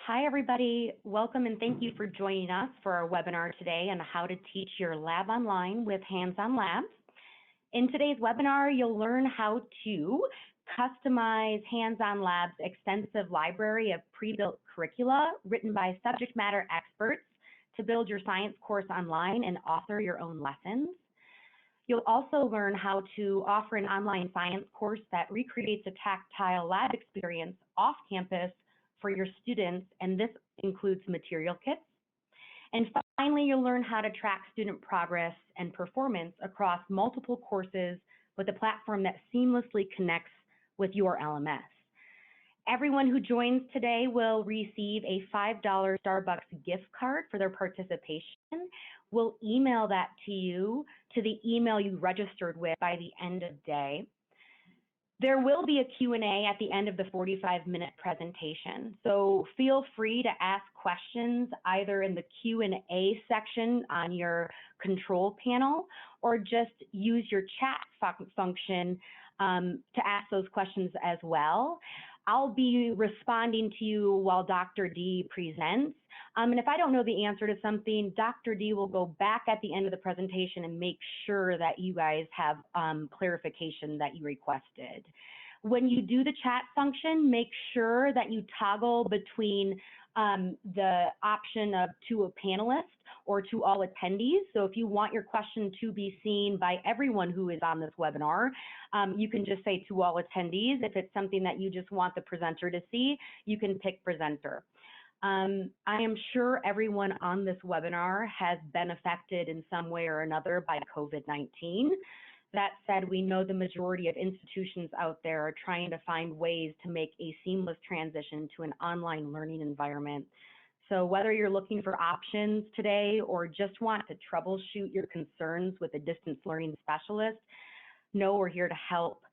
Hi, everybody. Welcome and thank you for joining us for our webinar today on how to teach your lab online with hands-on labs. In today's webinar, you'll learn how to customize Hands-on Labs' extensive library of pre-built curricula written by subject matter experts to build your science course online and author your own lessons. You'll also learn how to offer an online science course that recreates a tactile lab experience off campus for your students, and this includes material kits. And finally, you'll learn how to track student progress and performance across multiple courses with a platform that seamlessly connects with your LMS. Everyone who joins today will receive a $5 Starbucks gift card for their participation. We'll email that to you to the email you registered with by the end of day. There will be a Q&A at the end of the 45-minute presentation, so feel free to ask questions either in the Q&A section on your control panel or just use your chat function to ask those questions as well. I'll be responding to you while Dr. D presents. And if I don't know the answer to something, Dr. D will go back at the end of the presentation and make sure that you guys have clarification that you requested. When you do the chat function, make sure that you toggle between the option of to a panelist or to all attendees. So if you want your question to be seen by everyone who is on this webinar, you can just say to all attendees. If it's something that you just want the presenter to see, you can pick presenter. I am sure everyone on this webinar has been affected in some way or another by COVID-19. That said, we know the majority of institutions out there are trying to find ways to make a seamless transition to an online learning environment. So whether you're looking for options today or just want to troubleshoot your concerns with a distance learning specialist, know we're here to help.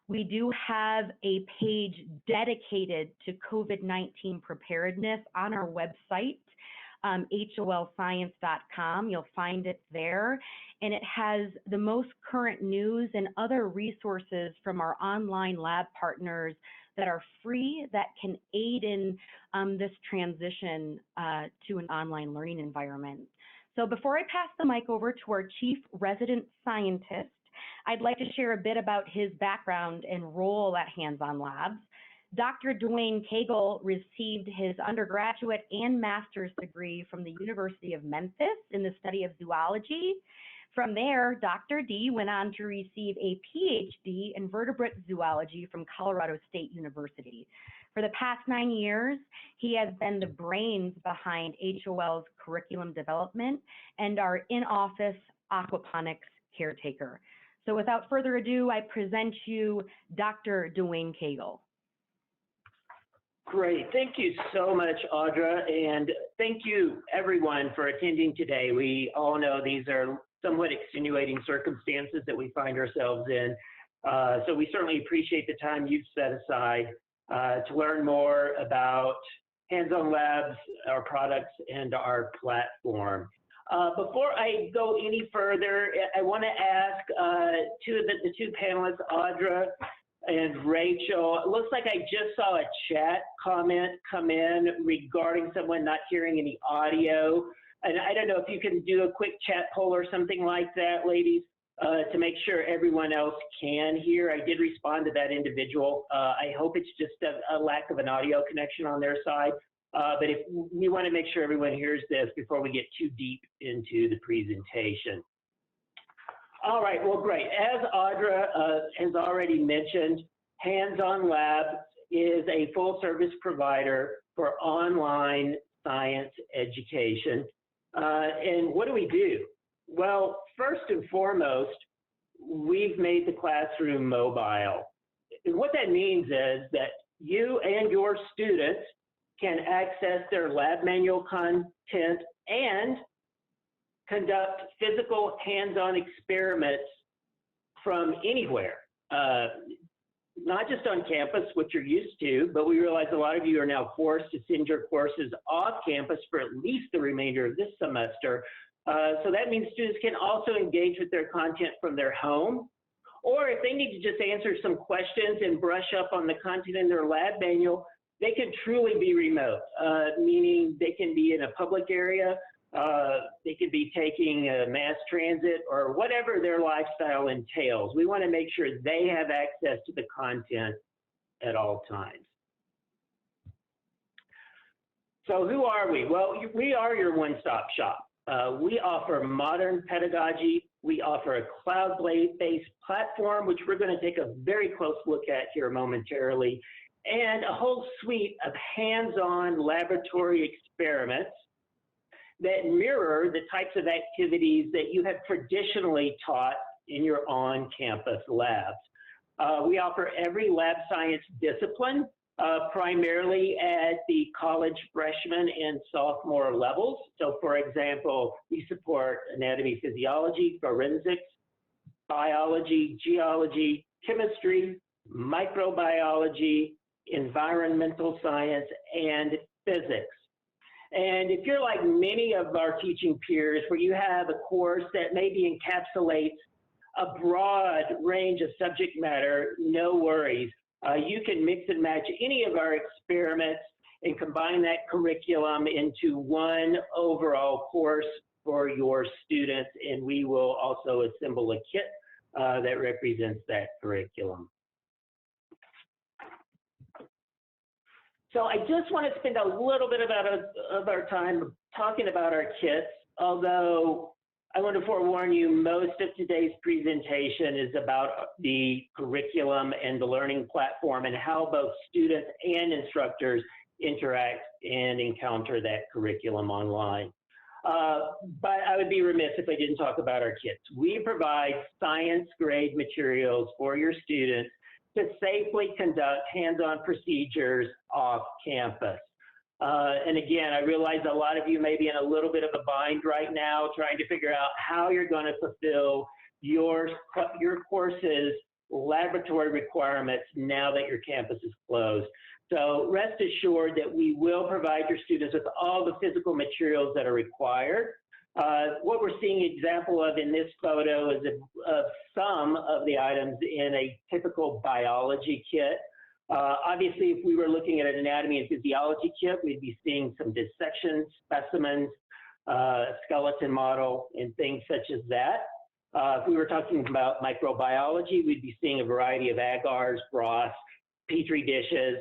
We do have a page dedicated to COVID-19 preparedness on our website, holscience.com. You'll find it there, and it has the most current news and other resources from our online lab partners that are free that can aid in this transition to an online learning environment. So before I pass the mic over to our Chief Resident Scientist, I'd like to share a bit about his background and role at Hands-on Labs. Dr. Dwayne Cagle received his undergraduate and master's degree from the University of Memphis in the study of zoology. From there, Dr. D went on to receive a PhD in vertebrate zoology from Colorado State University. For the past 9 years, he has been the brains behind HOL's curriculum development and our in-office aquaponics caretaker. So without further ado, I present you Dr. Dwayne Cagle. Great. Thank you so much, Audra, and thank you, everyone, for attending today. We all know these are somewhat extenuating circumstances that we find ourselves in, so we certainly appreciate the time you've set aside to learn more about Hands-on Labs, our products, and our platform. Before I go any further, I want to ask the two panelists, Audra and Rachel. It looks like I just saw a chat comment come in regarding someone not hearing any audio. And I don't know if you can do a quick chat poll or something like that, ladies, to make sure everyone else can hear. I did respond to that individual. I hope it's just a lack of an audio connection on their side. But if we want to make sure everyone hears this before we get too deep into the presentation. All right, well, great. As Audra has already mentioned, Hands-on Labs is a full-service provider for online science education. And what do? Well, first and foremost, we've made the classroom mobile. And what that means is that you and your students can access their lab manual content and conduct physical hands-on experiments from anywhere, not just on campus, which you're used to, but we realize a lot of you are now forced to send your courses off campus for at least the remainder of this semester. So that means students can also engage with their content from their home, or if they need to just answer some questions and brush up on the content in their lab manual, they can truly be remote, meaning they can be in a public area, they could be taking mass transit or whatever their lifestyle entails. We want to make sure they have access to the content at all times. So who are we? Well, we are your one-stop shop. We offer modern pedagogy. We offer a cloud-based platform, which we're going to take a very close look at here momentarily, and a whole suite of hands-on laboratory experiments that mirror the types of activities that you have traditionally taught in your on-campus labs. We offer every lab science discipline, primarily at the college freshman and sophomore levels. So for example, we support anatomy, physiology, forensics, biology, geology, chemistry, microbiology, environmental science, and physics. And if you're like many of our teaching peers where you have a course that maybe encapsulates a broad range of subject matter, no worries. You can mix and match any of our experiments and combine that curriculum into one overall course for your students, and we will also assemble a kit that represents that curriculum. So I just want to spend a little bit of our time talking about our kits, although I want to forewarn you, most of today's presentation is about the curriculum and the learning platform and how both students and instructors interact and encounter that curriculum online. But I would be remiss if I didn't talk about our kits. We provide science-grade materials for your students to safely conduct hands-on procedures off campus. And again, I realize a lot of you may be in a little bit of a bind right now trying to figure out how you're going to fulfill your course's laboratory requirements now that your campus is closed. So rest assured that we will provide your students with all the physical materials that are required. What we're seeing an example of in this photo is of some of the items in a typical biology kit. Obviously, if we were looking at an anatomy and physiology kit, we'd be seeing some dissection specimens, skeleton model, and things such as that. If we were talking about microbiology, we'd be seeing a variety of agars, broths, petri dishes,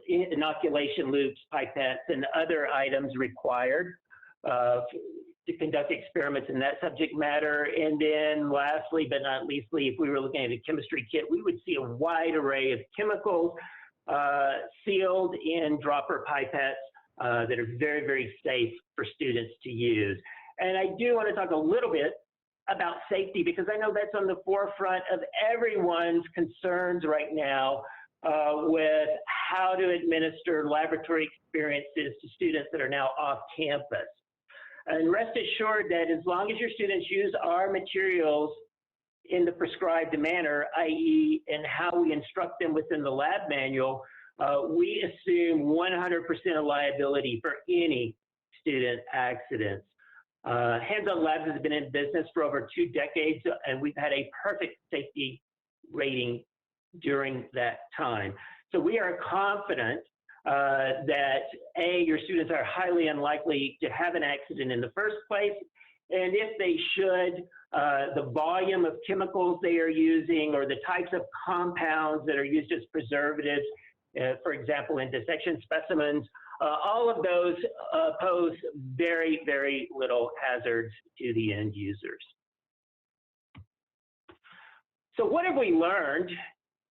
inoculation loops, pipettes, and other items required to conduct experiments in that subject matter. And then lastly, but not leastly, if we were looking at a chemistry kit, we would see a wide array of chemicals sealed in dropper pipettes that are very, very safe for students to use. And I do want to talk a little bit about safety because I know that's on the forefront of everyone's concerns right now with how to administer laboratory experiences to students that are now off campus. And rest assured that as long as your students use our materials in the prescribed manner, i.e. in how we instruct them within the lab manual, we assume 100% liability for any student accidents. Hands-on Labs has been in business for over 2 decades, and we've had a perfect safety rating during that time. So we are confident that A, your students are highly unlikely to have an accident in the first place, and if they should, the volume of chemicals they are using or the types of compounds that are used as preservatives, for example, in dissection specimens, all of those pose very, very little hazards to the end users. So what have we learned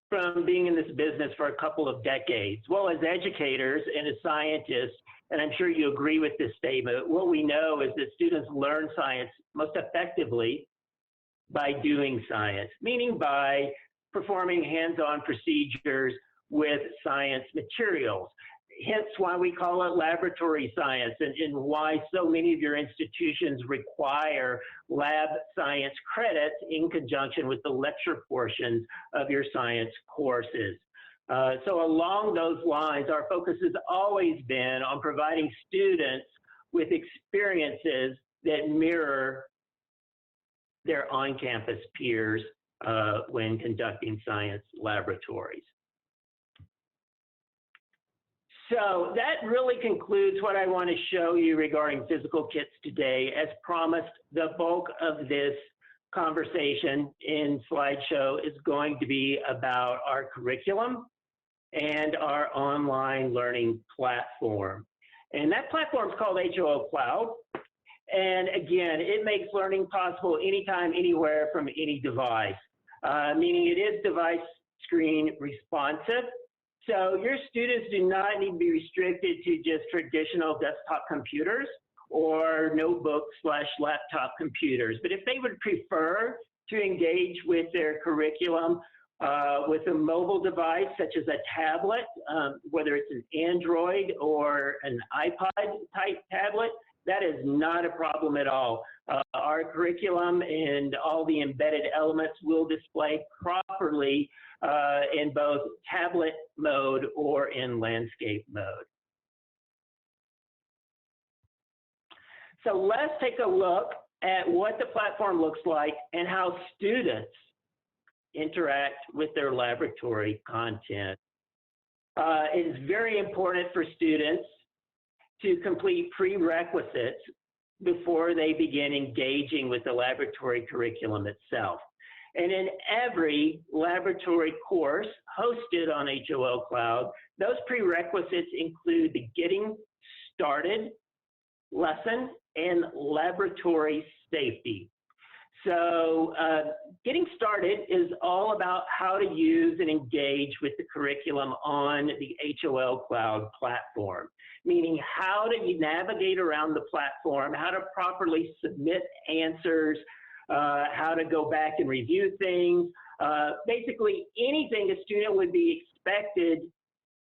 from being in this business for a couple of decades? Well, as educators and as scientists, and I'm sure you agree with this statement, what we know is that students learn science most effectively by doing science, meaning by performing hands-on procedures with science materials. Hence why we call it laboratory science and why so many of your institutions require lab science credits in conjunction with the lecture portions of your science courses. So along those lines, our focus has always been on providing students with experiences that mirror their on-campus peers when conducting science laboratories. So that really concludes what I want to show you regarding physical kits today. As promised, the bulk of this conversation in slideshow is going to be about our curriculum and our online learning platform. And that platform is called HOL Cloud. And again, it makes learning possible anytime, anywhere, from any device, meaning it is device screen responsive. So your students do not need to be restricted to just traditional desktop computers or notebook/laptop computers. But if they would prefer to engage with their curriculum with a mobile device such as a tablet, whether it's an Android or an iPod type tablet, that is not a problem at all. Our curriculum and all the embedded elements will display properly in both tablet mode or in landscape mode. So let's take a look at what the platform looks like and how students interact with their laboratory content. It is very important for students to complete prerequisites before they begin engaging with the laboratory curriculum itself. And in every laboratory course hosted on HOL Cloud, those prerequisites include the Getting Started lesson and laboratory safety. So Getting Started is all about how to use and engage with the curriculum on the HOL Cloud platform, meaning how to navigate around the platform, how to properly submit answers, how to go back and review things, basically anything a student would be expected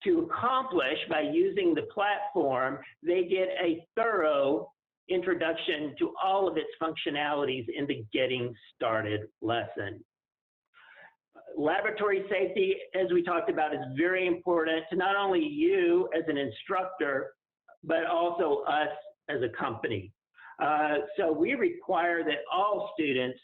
to accomplish by using the platform. They get a thorough introduction to all of its functionalities in the Getting Started lesson. Laboratory safety, as we talked about, is very important to not only you as an instructor, but also us as a company. So we require that all students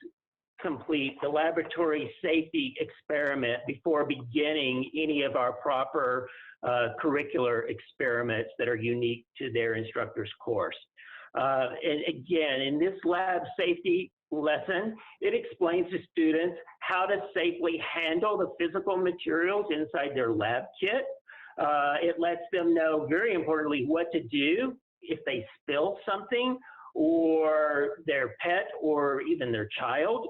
complete the laboratory safety experiment before beginning any of our proper curricular experiments that are unique to their instructor's course. And again, in this lab safety lesson, it explains to students how to safely handle the physical materials inside their lab kit. It lets them know, very importantly, what to do if they spill something, or their pet or even their child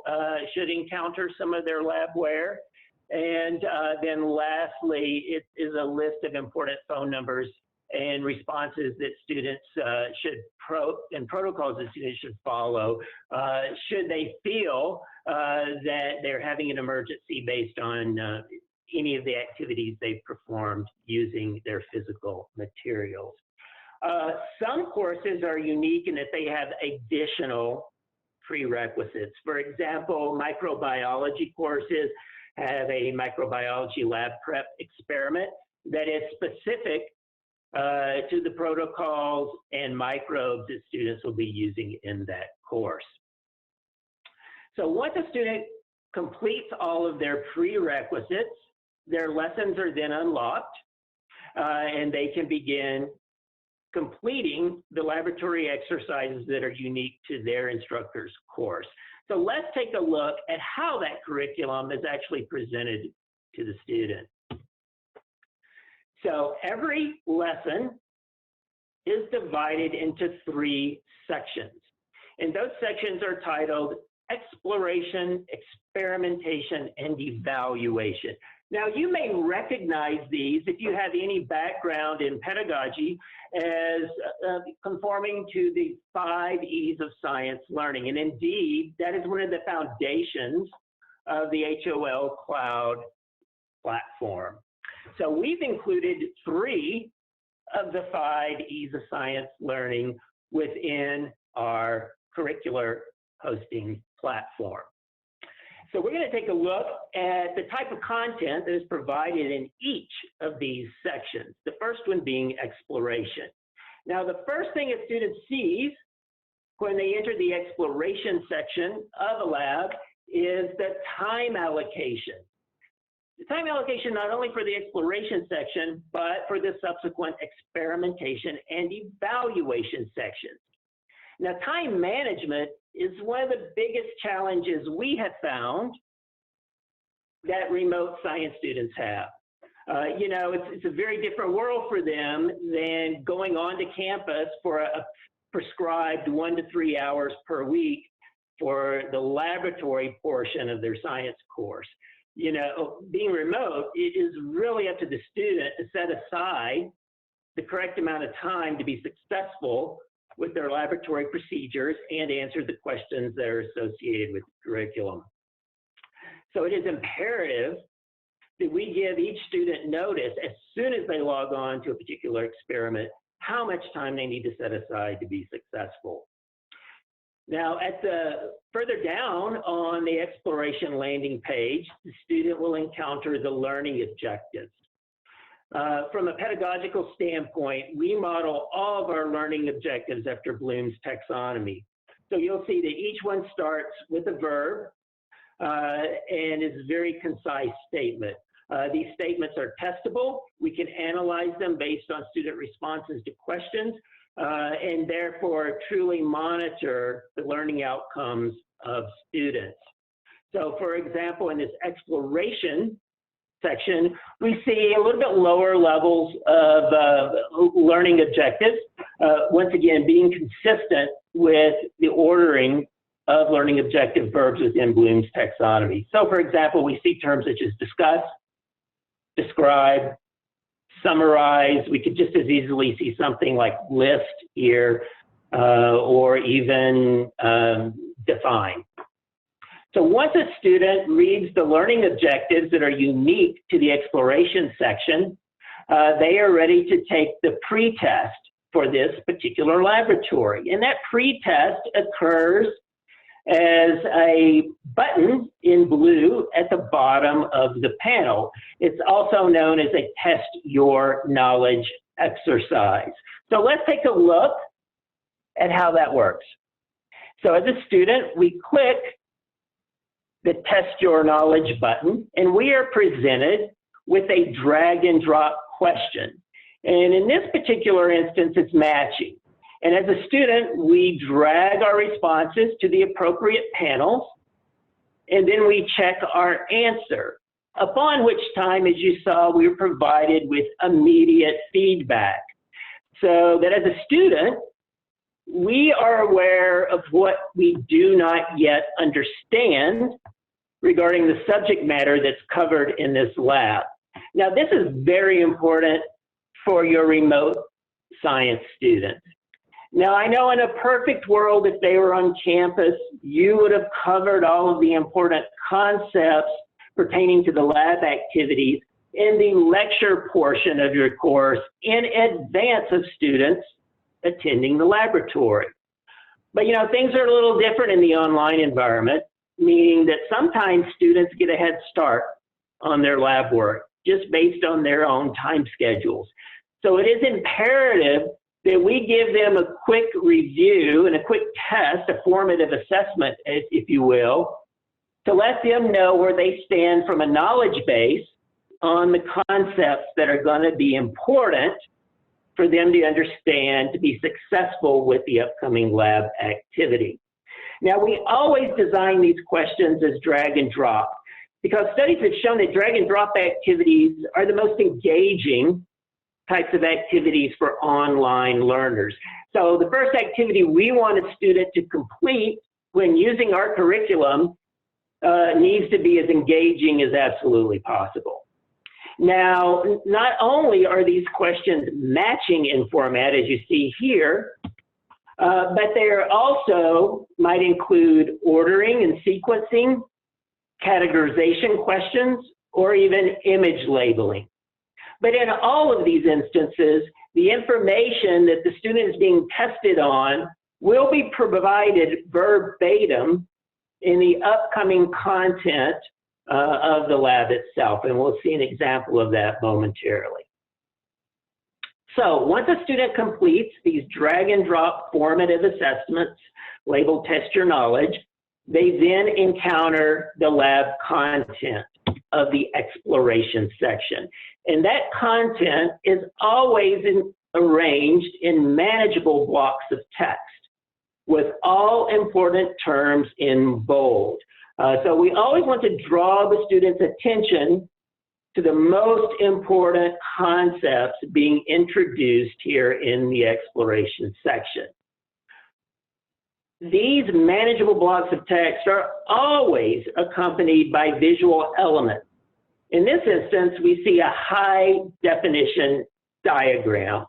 should encounter some of their labware. And then lastly, it is a list of important phone numbers and responses that students and protocols that students should follow should they feel that they're having an emergency based on any of the activities they've performed using their physical materials. Some courses are unique in that they have additional prerequisites. For example, microbiology courses have a microbiology lab prep experiment that is specific to the protocols and microbes that students will be using in that course. So once a student completes all of their prerequisites, their lessons are then unlocked and they can begin completing the laboratory exercises that are unique to their instructor's course. So let's take a look at how that curriculum is actually presented to the student. So every lesson is divided into 3 sections, and those sections are titled Exploration, Experimentation, and Evaluation. Now, you may recognize these if you have any background in pedagogy as conforming to the 5 E's of science learning. And indeed, that is one of the foundations of the HOL Cloud platform. So we've included 3 of the 5 E's of science learning within our curricular hosting platform. So we're going to take a look at the type of content that is provided in each of these sections, the first one being exploration. Now, the first thing a student sees when they enter the exploration section of a lab is the time allocation. The time allocation not only for the exploration section, but for the subsequent experimentation and evaluation sections. Now, time management is one of the biggest challenges we have found that remote science students have. You know, it's a very different world for them than going on to campus for a prescribed 1 to 3 hours per week for the laboratory portion of their science course. You know, being remote, it is really up to the student to set aside the correct amount of time to be successful with their laboratory procedures and answer the questions that are associated with the curriculum. So it is imperative that we give each student notice as soon as they log on to a particular experiment, how much time they need to set aside to be successful. Now, at the further down on the exploration landing page, the student will encounter the learning objectives. From a pedagogical standpoint, we model all of our learning objectives after Bloom's taxonomy. So you'll see that each one starts with a verb and is a very concise statement. These statements are testable. We can analyze them based on student responses to questions, and therefore truly monitor the learning outcomes of students. So for example, in this exploration section, we see a little bit lower levels of learning objectives, once again, being consistent with the ordering of learning objective verbs within Bloom's taxonomy. So for example, we see terms such as discuss, describe, summarize. We could just as easily see something like list here, or even define. So once a student reads the learning objectives that are unique to the exploration section, they are ready to take the pre-test for this particular laboratory. And that pre-test occurs as a button in blue at the bottom of the panel. It's also known as a test your knowledge exercise. So let's take a look at how that works. So as a student, we click the test your knowledge button, and we are presented with a drag and drop question. And in this particular instance, it's matching. And as a student, we drag our responses to the appropriate panels, and then we check our answer, upon which time, as you saw, we were provided with immediate feedback. So that as a student, we are aware of what we do not yet understand regarding the subject matter that's covered in this lab. Now, this is very important for your remote science students. Now, I know in a perfect world, if they were on campus, you would have covered all of the important concepts pertaining to the lab activities in the lecture portion of your course in advance of students attending the laboratory. But, you know, things are a little different in the online environment, meaning that sometimes students get a head start on their lab work just based on their own time schedules. So it is imperative that we give them a quick review and a quick test, a formative assessment, if you will, to let them know where they stand from a knowledge base on the concepts that are going to be important for them to understand to be successful with the upcoming lab activity. Now, we always design these questions as drag and drop because studies have shown that drag and drop activities are the most engaging types of activities for online learners. So the first activity we want a student to complete when using our curriculum needs to be as engaging as absolutely possible. Now, not only are these questions matching in format, as you see here, but they are also might include ordering and sequencing, categorization questions, or even image labeling. But in all of these instances, the information that the student is being tested on will be provided verbatim in the upcoming content of the lab itself, and we'll see an example of that momentarily. So once a student completes these drag and drop formative assessments labeled Test Your Knowledge, they then encounter the lab content. of the exploration section. And that content is always arranged in manageable blocks of text with all important terms in bold. So we always want to draw the student's attention to the most important concepts being introduced here in the exploration section. These manageable blocks of text are always accompanied by visual elements. In this instance, we see a high definition diagram.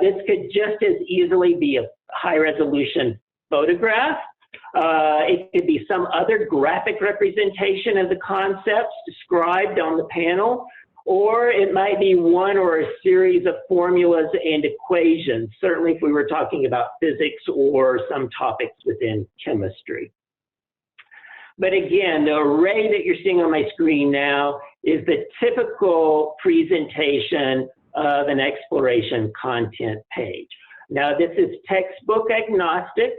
This could just as easily be a high resolution photograph. It could be some other graphic representation of the concepts described on the panel, or it might be one or a series of formulas and equations, certainly if we were talking about physics or some topics within chemistry. But again, the array that you're seeing on my screen now is the typical presentation of an exploration content page. Now, this is textbook agnostic,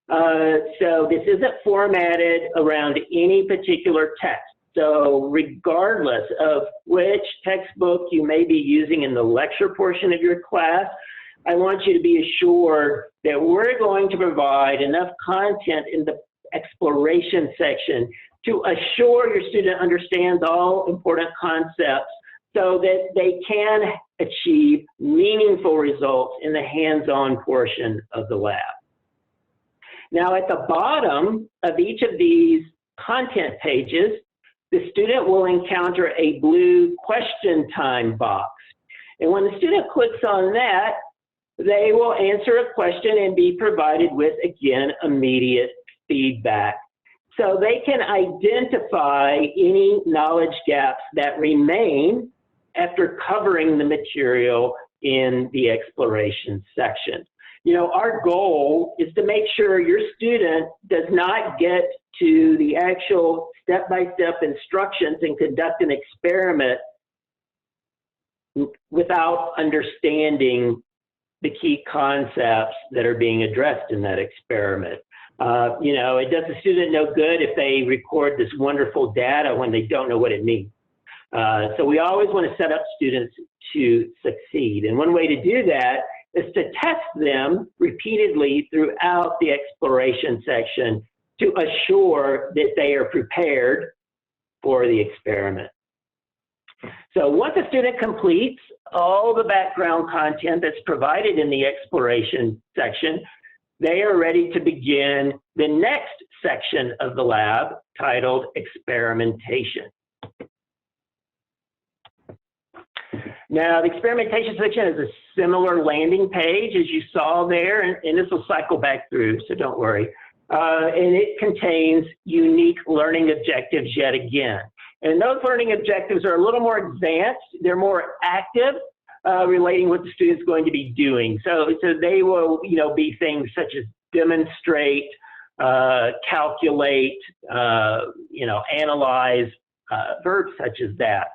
so this isn't formatted around any particular text. So regardless of which textbook you may be using in the lecture portion of your class, I want you to be assured that we're going to provide enough content in the exploration section to assure your student understands all important concepts so that they can achieve meaningful results in the hands-on portion of the lab. Now, at the bottom of each of these content pages, the student will encounter a blue question time box. And when the student clicks on that, they will answer a question and be provided with, again, immediate feedback. So they can identify any knowledge gaps that remain after covering the material in the exploration section. You know, our goal is to make sure your student does not get to the actual step-by-step instructions and conduct an experiment without understanding the key concepts that are being addressed in that experiment. You know, it does the student no good if they record this wonderful data when they don't know what it means. So we always want to set up students to succeed. And one way to do that is to test them repeatedly throughout the exploration section to assure that they are prepared for the experiment. So once a student completes all the background content that's provided in the exploration section, they are ready to begin the next section of the lab titled Experimentation. Now, the experimentation section is a similar landing page as you saw there, and this will cycle back through, so don't worry. And it contains unique learning objectives yet again. And those learning objectives are a little more advanced. They're more active, relating what the student's going to be doing. So they will, you know, be things such as demonstrate, calculate, you know, analyze, verbs such as that.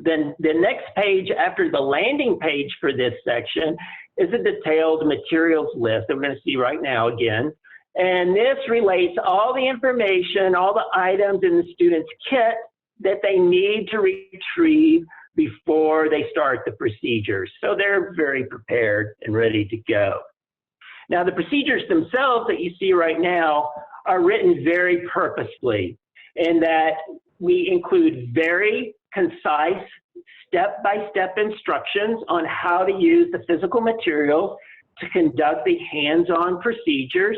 Then the next page after the landing page for this section is a detailed materials list that we're going to see right now again. And this relates all the information, all the items in the student's kit that they need to retrieve before they start the procedures. So they're very prepared and ready to go. Now, the procedures themselves that you see right now are written very purposefully in that we include very concise step-by-step instructions on how to use the physical material to conduct the hands-on procedures.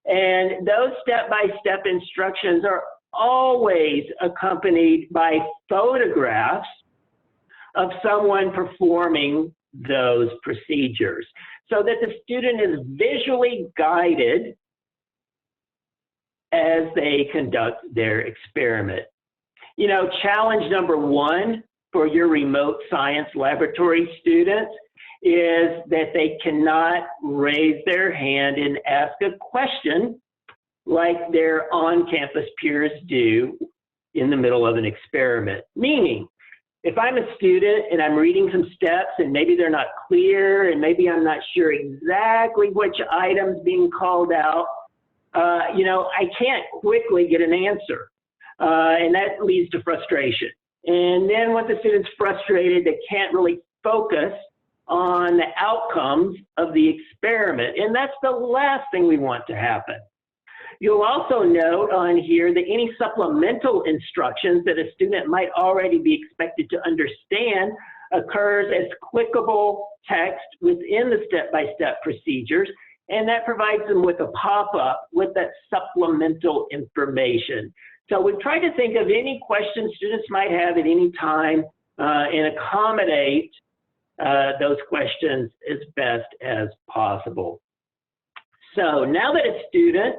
And those step-by-step instructions are always accompanied by photographs of someone performing those procedures so that the student is visually guided as they conduct their experiment. You know, challenge number one for your remote science laboratory students is that they cannot raise their hand and ask a question like their on-campus peers do in the middle of an experiment. Meaning, if I'm a student and I'm reading some steps and maybe they're not clear and maybe I'm not sure exactly which item's being called out, you know, I can't quickly get an answer. and that leads to frustration. And then once the student's frustrated, they can't really focus on the outcomes of the experiment, and that's the last thing we want to happen. You'll also note on here that any supplemental instructions that a student might already be expected to understand occurs as clickable text within the step-by-step procedures, and that provides them with a pop-up with that supplemental information. So we've tried to think of any questions students might have at any time and accommodate those questions as best as possible. So now that a student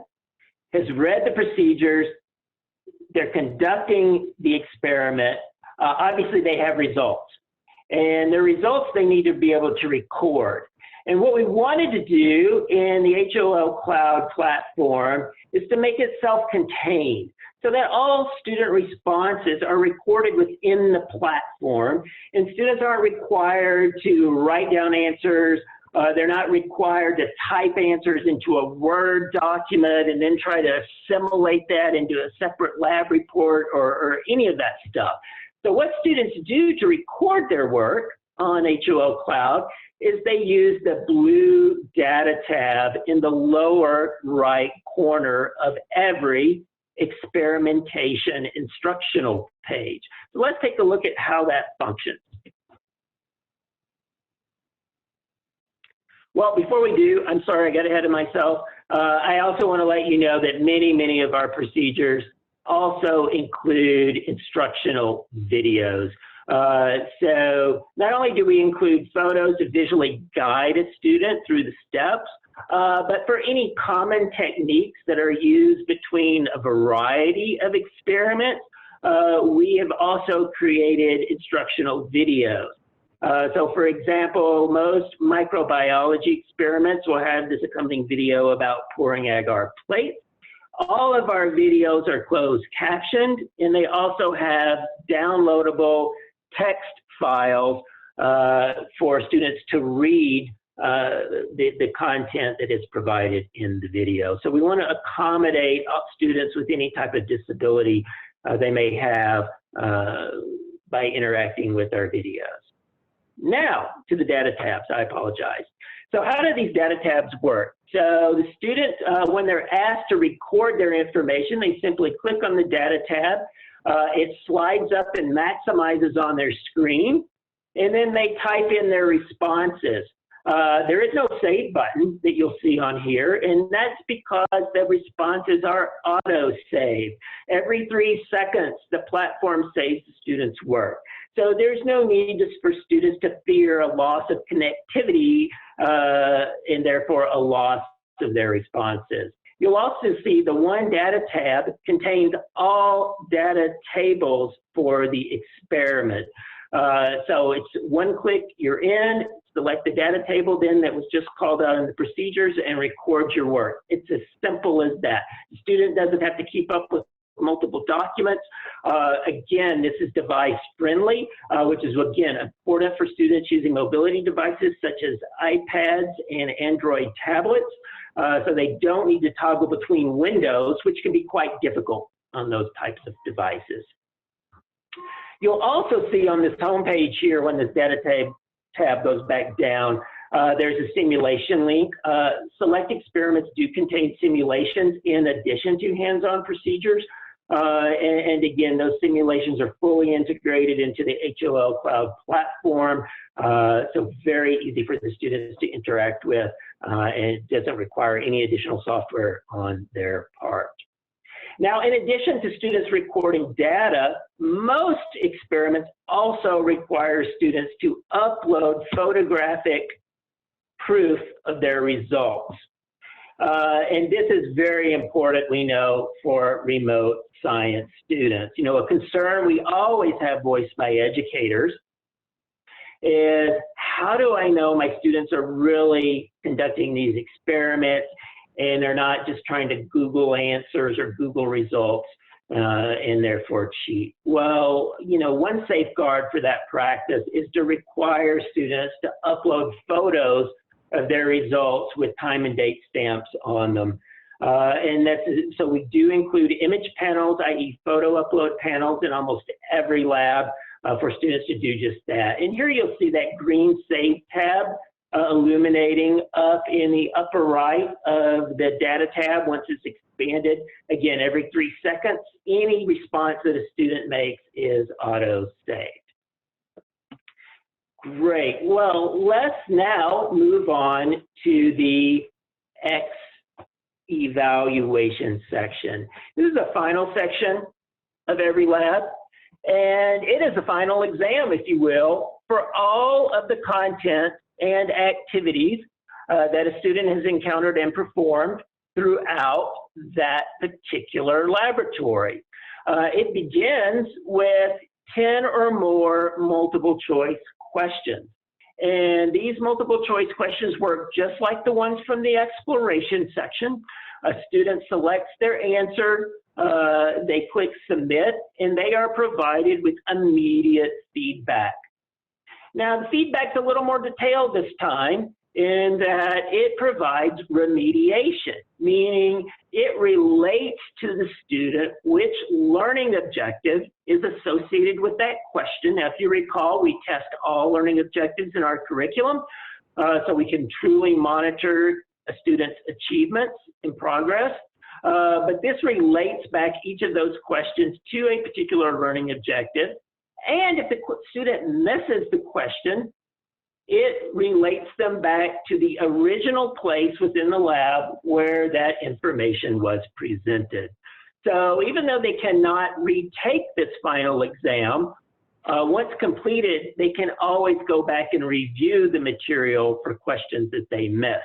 has read the procedures, they're conducting the experiment, obviously they have results. And the results they need to be able to record. And what we wanted to do in the HOL Cloud platform is to make it self-contained so that all student responses are recorded within the platform, and students aren't required to write down answers. They're not required to type answers into a Word document and then try to assimilate that into a separate lab report or any of that stuff. So what students do to record their work on HOL Cloud is they use the blue data tab in the lower right corner of every experimentation instructional page. So let's take a look at how that functions. Well, before we do, I'm sorry, I got ahead of myself. I also want to let you know that many of our procedures also include instructional videos. So not only do we include photos to visually guide a student through the steps, but for any common techniques that are used between a variety of experiments, we have also created instructional videos. So for example, most microbiology experiments will have this accompanying video about pouring agar plates. All of our videos are closed captioned, and they also have downloadable text files for students to read the content that is provided in the video. So we want to accommodate students with any type of disability they may have by interacting with our videos. Now to the data tabs, I apologize. So how do these data tabs work? So the student, when they're asked to record their information, they simply click on the data tab. It slides up and maximizes on their screen, and then they type in their responses. There is no save button that you'll see on here, and that's because the responses are auto-saved. Every 3 seconds, the platform saves the student's work. So there's no need for students to fear a loss of connectivity and therefore a loss of their responses. You'll also see the one data tab contains all data tables for the experiment. So it's one click, you're in, select the data table then that was just called out in the procedures and record your work. It's as simple as that. The student doesn't have to keep up with multiple documents. Again, this is device friendly, which is again important for students using mobility devices such as iPads and Android tablets. So they don't need to toggle between windows, which can be quite difficult on those types of devices. You'll also see on this home page here, when this data tab goes back down, there's a simulation link. Select experiments do contain simulations in addition to hands-on procedures. And again, those simulations are fully integrated into the HOL Cloud platform, so very easy for the students to interact with, and it doesn't require any additional software on their part. Now, in addition to students recording data, most experiments also require students to upload photographic proof of their results. And this is very important, we know, for remote science students. You know, a concern we always have voiced by educators is, how do I know my students are really conducting these experiments and they're not just trying to Google answers or Google results and therefore cheat? Well, you know, one safeguard for that practice is to require students to upload photos of their results with time and date stamps on them. And so we do include image panels, i.e. photo upload panels in almost every lab for students to do just that. And here you'll see that green Save tab illuminating up in the upper right of the Data tab once it's expanded. Again, every 3 seconds, any response that a student makes is auto-saved. Great. Well, let's now move on to the evaluation section. This is the final section of every lab, and it is a final exam, if you will, for all of the content and activities that a student has encountered and performed throughout that particular laboratory. It begins with 10 or more multiple choice questions. And these multiple choice questions work just like the ones from the exploration section. A student selects their answer, they click submit, and they are provided with immediate feedback. Now, the feedback's a little more detailed this time in that it provides remediation, meaning it relates to the student which learning objective is associated with that question. Now, if you recall, we test all learning objectives in our curriculum, so we can truly monitor a student's achievements and progress. But this relates back each of those questions to a particular learning objective. And if the student misses the question, it relates them back to the original place within the lab where that information was presented. So even though they cannot retake this final exam, once completed, they can always go back and review the material for questions that they missed.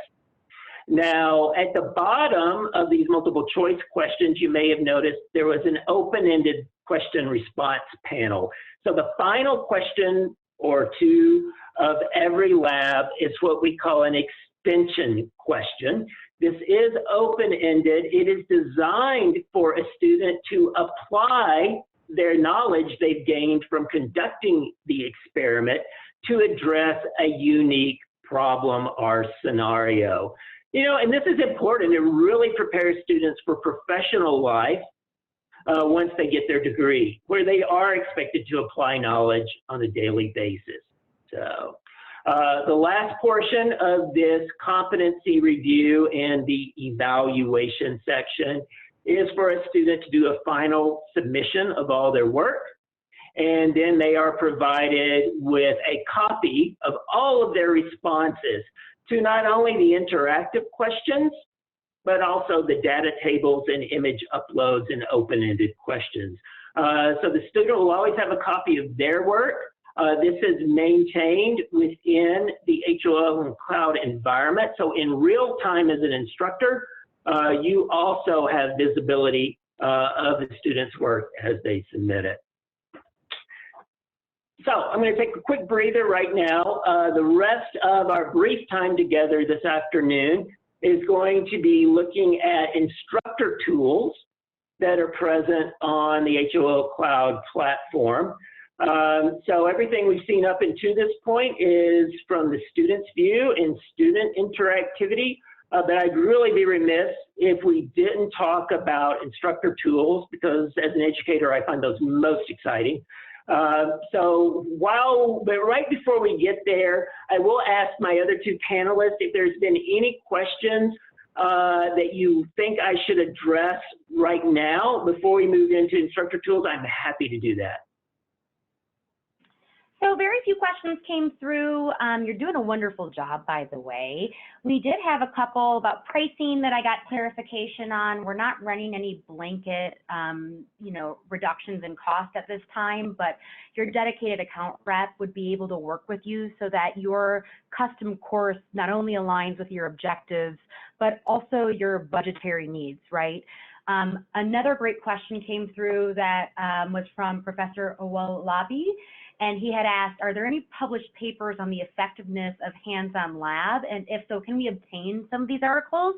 Now, at the bottom of these multiple choice questions, you may have noticed there was an open-ended question response panel. So the final question or two of every lab is what we call an extension question. This is open-ended. It is designed for a student to apply their knowledge they've gained from conducting the experiment to address a unique problem or scenario. You know, and this is important. It really prepares students for professional life once they get their degree, where they are expected to apply knowledge on a daily basis. So the last portion of this competency review and the evaluation section is for a student to do a final submission of all their work. And then they are provided with a copy of all of their responses to not only the interactive questions, but also the data tables and image uploads and open-ended questions. So the student will always have a copy of their work. This is maintained within the HOL and cloud environment. So in real time as an instructor, you also have visibility of the student's work as they submit it. So I'm going to take a quick breather right now. The rest of our brief time together this afternoon is going to be looking at instructor tools that are present on the HOL Cloud platform. So everything we've seen up until this point is from the student's view and student interactivity, but I'd really be remiss if we didn't talk about instructor tools, because as an educator, I find those most exciting. But right before we get there, I will ask my other two panelists if there's been any questions that you think I should address right now before we move into instructor tools. I'm happy to do that. So very few questions came through. You're doing a wonderful job, by the way. We did have a couple about pricing that I got clarification on. We're not running any blanket, reductions in cost at this time, but your dedicated account rep would be able to work with you so that your custom course not only aligns with your objectives, but also your budgetary needs, right? Another great question came through that was from Professor Owolabi. And he had asked, are there any published papers on the effectiveness of hands-on lab? And if so, can we obtain some of these articles?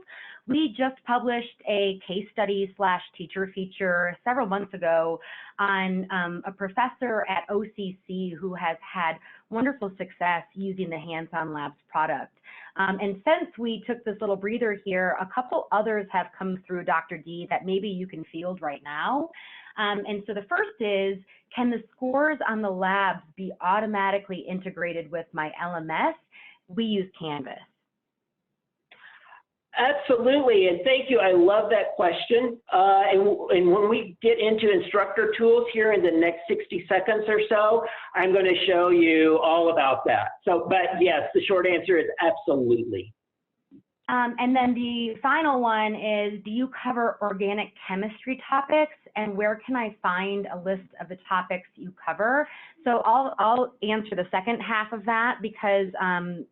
We just published a case study / teacher feature several months ago on a professor at OCC who has had wonderful success using the Hands-On Labs product. And since we took this little breather here, a couple others have come through, Dr. D, that maybe you can field right now. And so the first is, can the scores on the labs be automatically integrated with my LMS? We use Canvas. Absolutely, and thank you. I love that question. And when we get into instructor tools here in the next 60 seconds or so, I'm going to show you all about that. So, but yes, the short answer is absolutely. And then the final one is, do you cover organic chemistry topics, and where can I find a list of the topics you cover? So I'll answer the second half of that because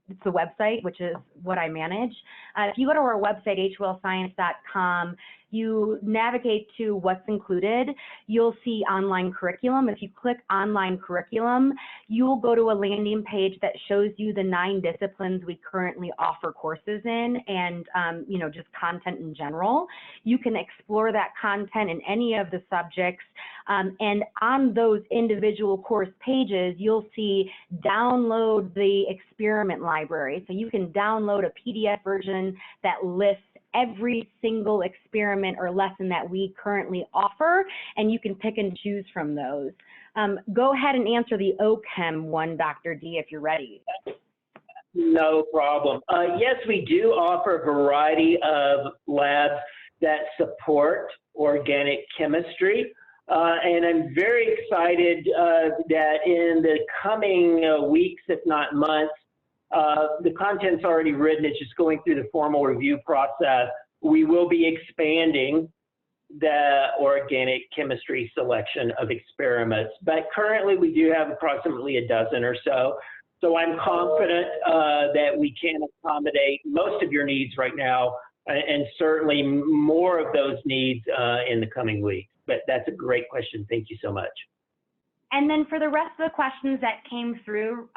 it's the website, which is what I manage. If you go to our website, hwlscience.com, you navigate to what's included, you'll see online curriculum. If you click online curriculum, you'll go to a landing page that shows you the 9 disciplines we currently offer courses in, and you know, just content in general. You can explore that content in any of the subjects, and on those individual course pages, you'll see download the experiment library. So you can download a PDF version that lists every single experiment or lesson that we currently offer, and you can pick and choose from those. Go ahead and answer the OChem one, Dr. D, if you're ready. No problem. Yes, we do offer a variety of labs that support organic chemistry. And I'm very excited that in the coming weeks, if not months, the content's already written, it's just going through the formal review process. We will be expanding the organic chemistry selection of experiments, but currently we do have approximately a dozen or so. So I'm confident that we can accommodate most of your needs right now, and certainly more of those needs in the coming weeks. But that's a great question. Thank you so much. And then for the rest of the questions that came through,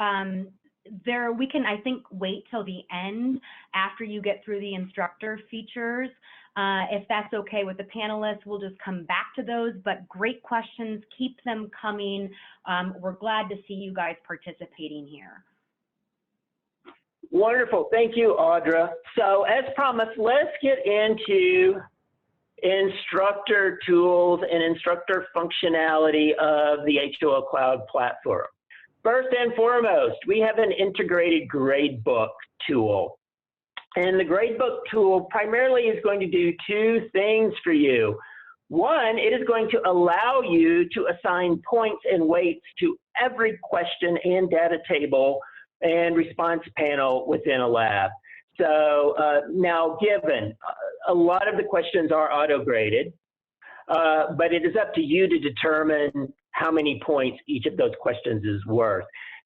we can, I think, wait till the end after you get through the instructor features. If that's okay with the panelists, we'll just come back to those, but great questions, keep them coming. We're glad to see you guys participating here. Wonderful, thank you, Audra. So as promised, let's get into instructor tools and instructor functionality of the HOL Cloud platform. First and foremost, we have an integrated gradebook tool. And the gradebook tool primarily is going to do 2 things for you. One, it is going to allow you to assign points and weights to every question and data table and response panel within a lab. So now, given a lot of the questions are auto-graded, but it is up to you to determine how many points each of those questions is worth.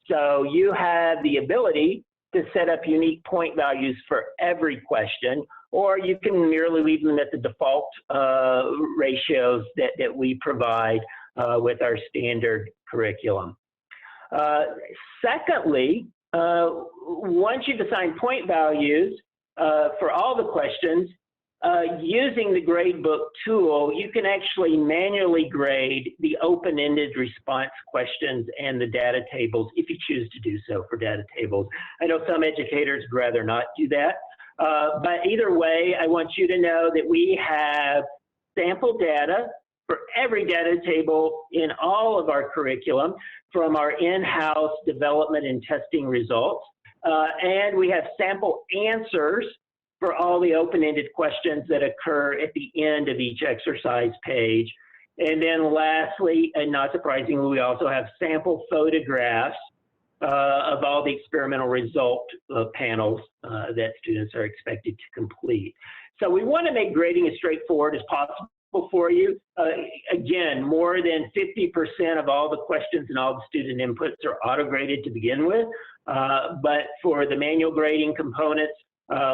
So you have the ability to set up unique point values for every question, or you can merely leave them at the default ratios that we provide with our standard curriculum. Secondly, once you've assigned point values for all the questions, using the gradebook tool, you can actually manually grade the open-ended response questions and the data tables if you choose to do so for data tables. I know some educators would rather not do that, but either way, I want you to know that we have sample data for every data table in all of our curriculum from our in-house development and testing results, and we have sample answers for all the open-ended questions that occur at the end of each exercise page. And then lastly, and not surprisingly, we also have sample photographs of all the experimental result panels that students are expected to complete. So we want to make grading as straightforward as possible for you. Again, more than 50% of all the questions and all the student inputs are auto-graded to begin with, but for the manual grading components,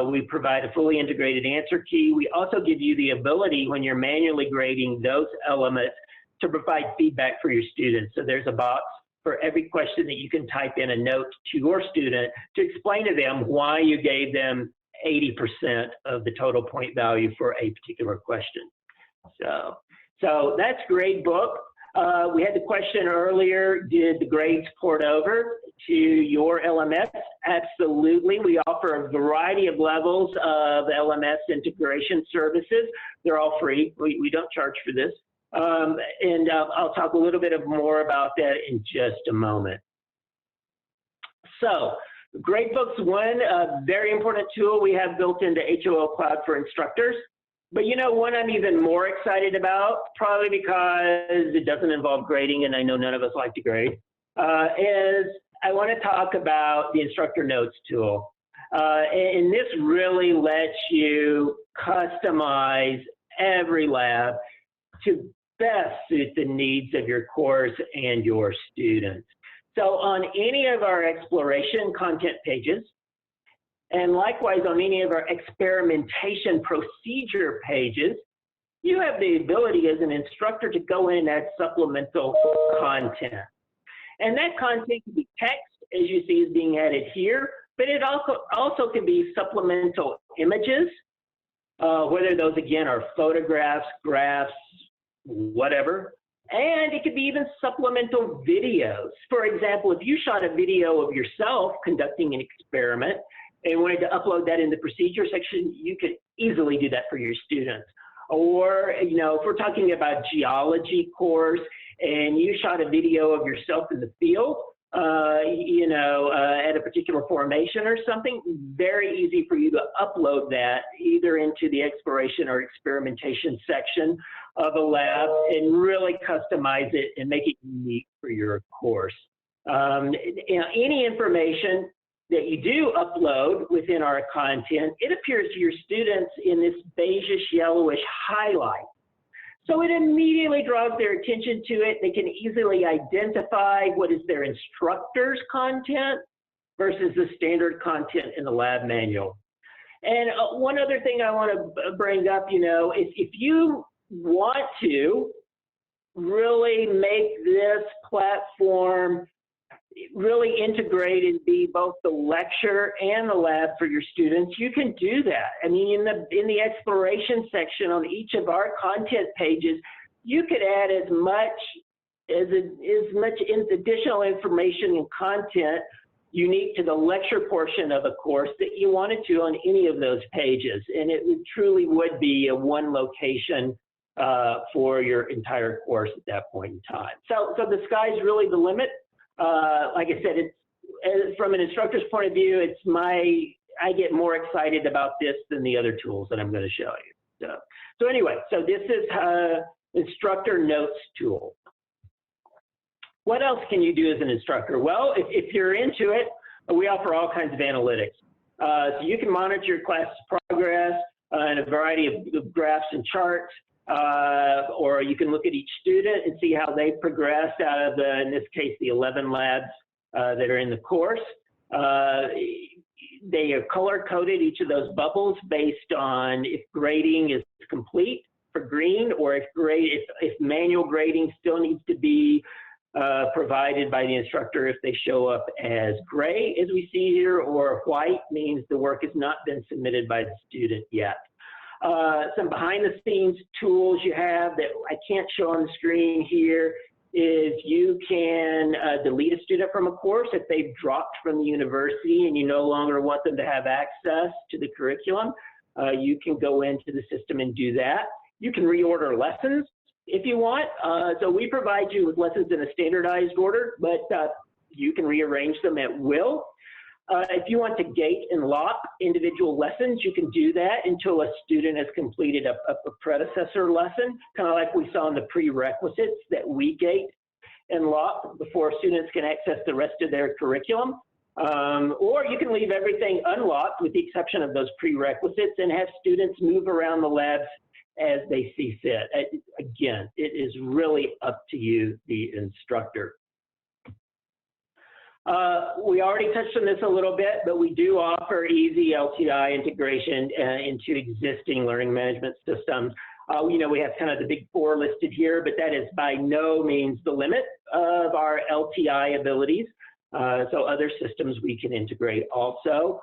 we provide a fully integrated answer key. We also give you the ability, when you're manually grading those elements, to provide feedback for your students. So there's a box for every question that you can type in a note to your student to explain to them why you gave them 80% of the total point value for a particular question. So that's Gradebook. We had the question earlier, did the grades port over to your LMS? Absolutely. We offer a variety of levels of LMS integration services. They're all free. We don't charge for this. And I'll talk a little bit more about that in just a moment. So, Gradebook's one very important tool we have built into HOL Cloud for instructors. But you know, one I'm even more excited about, probably because it doesn't involve grading, and I know none of us like to grade, is I want to talk about the Instructor Notes tool. And this really lets you customize every lab to best suit the needs of your course and your students. So on any of our exploration content pages, and likewise on any of our experimentation procedure pages, you have the ability as an instructor to go in and add supplemental content. And that content can be text, as you see is being added here, but it also can be supplemental images, whether those again are photographs, graphs, whatever. And it could be even supplemental videos. For example, if you shot a video of yourself conducting an experiment and wanted to upload that in the procedure section, you could easily do that for your students. Or, you know, if we're talking about geology course and you shot a video of yourself in the field, you know, at a particular formation or something, very easy for you to upload that either into the exploration or experimentation section of a lab and really customize it and make it unique for your course. You know, any information that you do upload within our content, it appears to your students in this beigeish yellowish highlight. So it immediately draws their attention to it. They can easily identify what is their instructor's content versus the standard content in the lab manual. And one other thing I want to bring up, you know, if you want to really make this platform really integrate and be both the lecture and the lab for your students, you can do that. I mean, in the exploration section on each of our content pages, you could add as much additional information and content unique to the lecture portion of a course that you wanted to on any of those pages. And it truly would be a one location for your entire course at that point in time. So the sky's really the limit. Like I said, it's from an instructor's point of view, I get more excited about this than the other tools that I'm going to show you. So anyway, so this is Instructor Notes tool. What else can you do as an instructor? Well, if you're into it, we offer all kinds of analytics. So you can monitor your class progress in a variety of graphs and charts. Or you can look at each student and see how they've progressed out of in this case, the 11 labs that are in the course. They are color-coded, each of those bubbles, based on if grading is complete for green, or if manual grading still needs to be provided by the instructor if they show up as gray, as we see here, or white means the work has not been submitted by the student yet. Some behind the scenes tools you have that I can't show on the screen here is you can delete a student from a course if they've dropped from the university and you no longer want them to have access to the curriculum. You can go into the system and do that. You can reorder lessons if you want. So we provide you with lessons in a standardized order, but you can rearrange them at will. If you want to gate and lock individual lessons, you can do that until a student has completed a predecessor lesson, kind of like we saw in the prerequisites that we gate and lock before students can access the rest of their curriculum. Or you can leave everything unlocked with the exception of those prerequisites and have students move around the labs as they see fit. Again, it is really up to you, the instructor. We already touched on this a little bit, but we do offer easy LTI integration into existing learning management systems. You know, we have kind of the big four listed here, but that is by no means the limit of our LTI abilities. So other systems we can integrate also.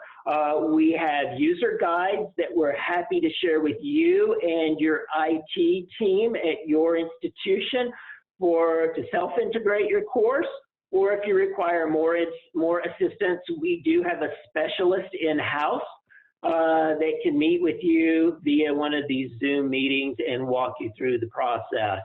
We have user guides that we're happy to share with you and your IT team at your institution to self-integrate your course, or if you require more assistance, we do have a specialist in-house that can meet with you via one of these Zoom meetings and walk you through the process.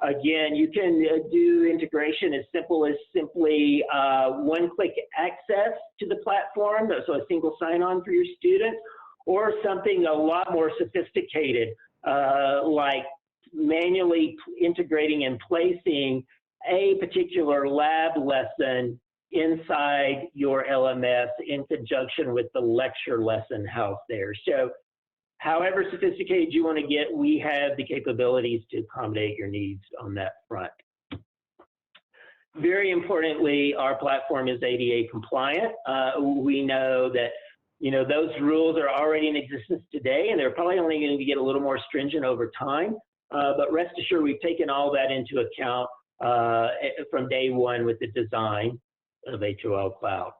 Again, you can do integration as simple as simply one-click access to the platform, so a single sign-on for your students, or something a lot more sophisticated, like manually integrating and placing a particular lab lesson inside your LMS in conjunction with the lecture lesson house there. So however sophisticated you want to get, we have the capabilities to accommodate your needs on that front. Very importantly, our platform is ADA compliant. We know that those rules are already in existence today, and they're probably only going to get a little more stringent over time. But rest assured, we've taken all that into account from day one with the design of HOL Cloud.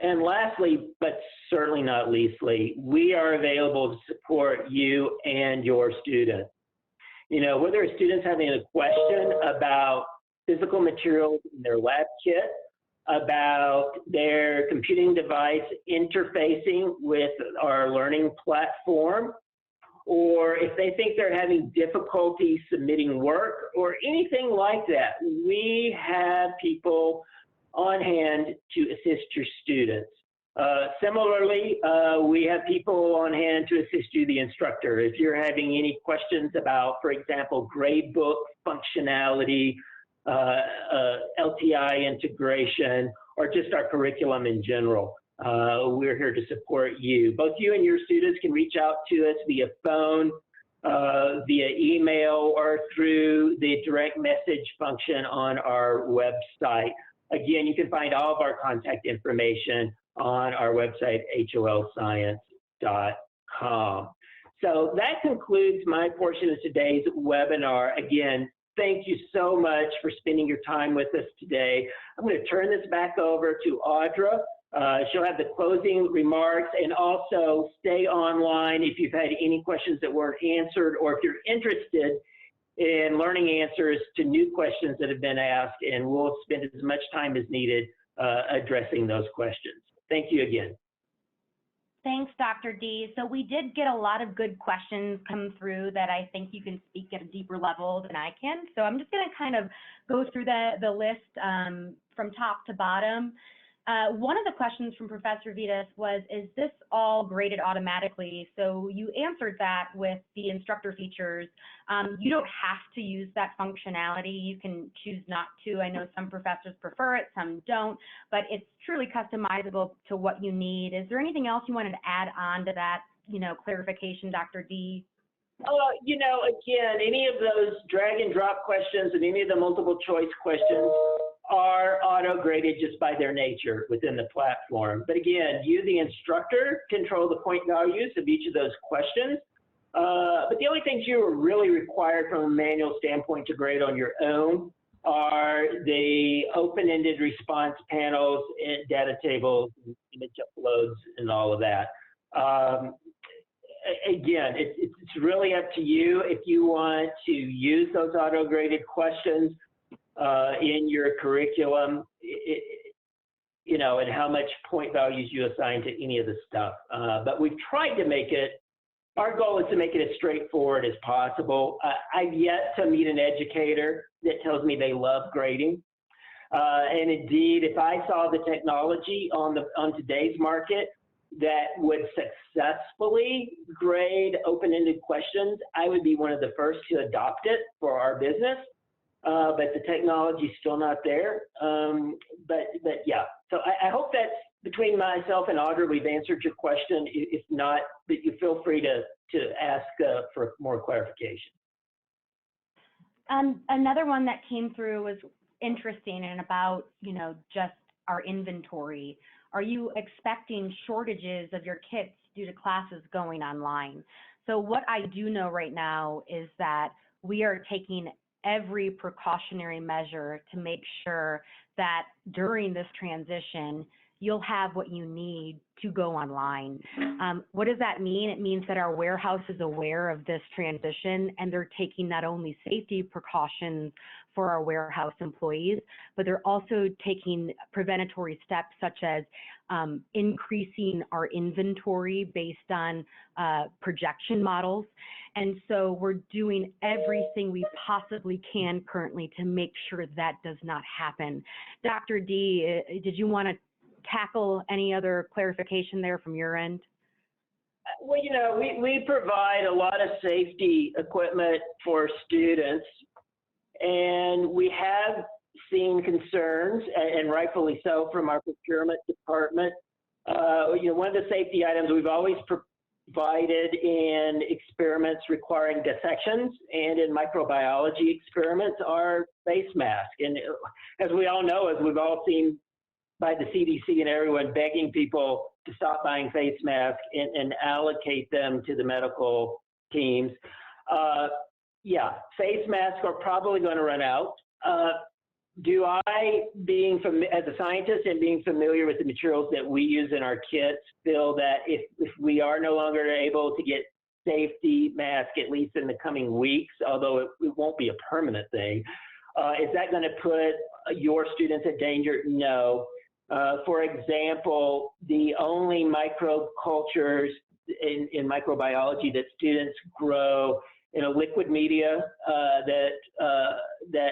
And lastly, but certainly not leastly, we are available to support you and your students. Whether a student's having a question about physical materials in their lab kit, about their computing device interfacing with our learning platform, or if they think they're having difficulty submitting work or anything like that, we have people on hand to assist your students. Similarly, we have people on hand to assist you, the instructor. If you're having any questions about, for example, Gradebook functionality, LTI integration, or just our curriculum in general, we're here to support you. Both you and your students can reach out to us via phone, via email, or through the direct message function on our website. Again, you can find all of our contact information on our website, holscience.com. So that concludes my portion of today's webinar. Again, thank you so much for spending your time with us today. I'm going to turn this back over to Audra. She'll have the closing remarks, and also stay online if you've had any questions that weren't answered, or if you're interested in learning answers to new questions that have been asked, and we'll spend as much time as needed addressing those questions. Thank you again. Thanks, Dr. D. So we did get a lot of good questions come through that I think you can speak at a deeper level than I can. So I'm just going to kind of go through the list from top to bottom. One of the questions from Professor Vitas was, is this all graded automatically? So you answered that with the instructor features. You don't have to use that functionality. You can choose not to. I know some professors prefer it, some don't, but it's truly customizable to what you need. Is there anything else you wanted to add on to that, clarification, Dr. D? Again, any of those drag and drop questions and any of the multiple choice questions are auto-graded just by their nature within the platform. But again, you, the instructor, control the point values of each of those questions. But the only things you are really required from a manual standpoint to grade on your own are the open-ended response panels, data tables, image uploads, and all of that. Again, it's really up to you if you want to use those auto-graded questions in your curriculum, and how much point values you assign to any of the stuff. But we've tried to make it, our goal is to make it as straightforward as possible. I've yet to meet an educator that tells me they love grading. And indeed, if I saw the technology on today's market that would successfully grade open-ended questions, I would be one of the first to adopt it for our business. But the technology is still not there. But yeah, so I hope that between myself and Audra, we've answered your question. If not, but you feel free to ask for more clarification. Another one that came through was interesting and about, just our inventory. Are you expecting shortages of your kits due to classes going online? So what I do know right now is that we are taking every precautionary measure to make sure that during this transition, you'll have what you need to go online. What does that mean? It means that our warehouse is aware of this transition, and they're taking not only safety precautions for our warehouse employees, but they're also taking preventatory steps such as increasing our inventory based on projection models. And so we're doing everything we possibly can currently to make sure that does not happen. Dr. D, did you want to tackle any other clarification there from your end? Well, you know, we provide a lot of safety equipment for students, and we have seen concerns, and rightfully so, from our procurement department. You know, one of the safety items we've always provided in experiments requiring dissections and in microbiology experiments are face masks. And as we all know, as we've all seen by the CDC and everyone begging people to stop buying face masks and allocate them to the medical teams. Yeah, face masks are probably going to run out. Do I, as a scientist and being familiar with the materials that we use in our kits, feel that if we are no longer able to get safety masks, at least in the coming weeks, although it won't be a permanent thing, is that going to put your students at danger? No. For example, the only microbe cultures in microbiology that students grow in a liquid media that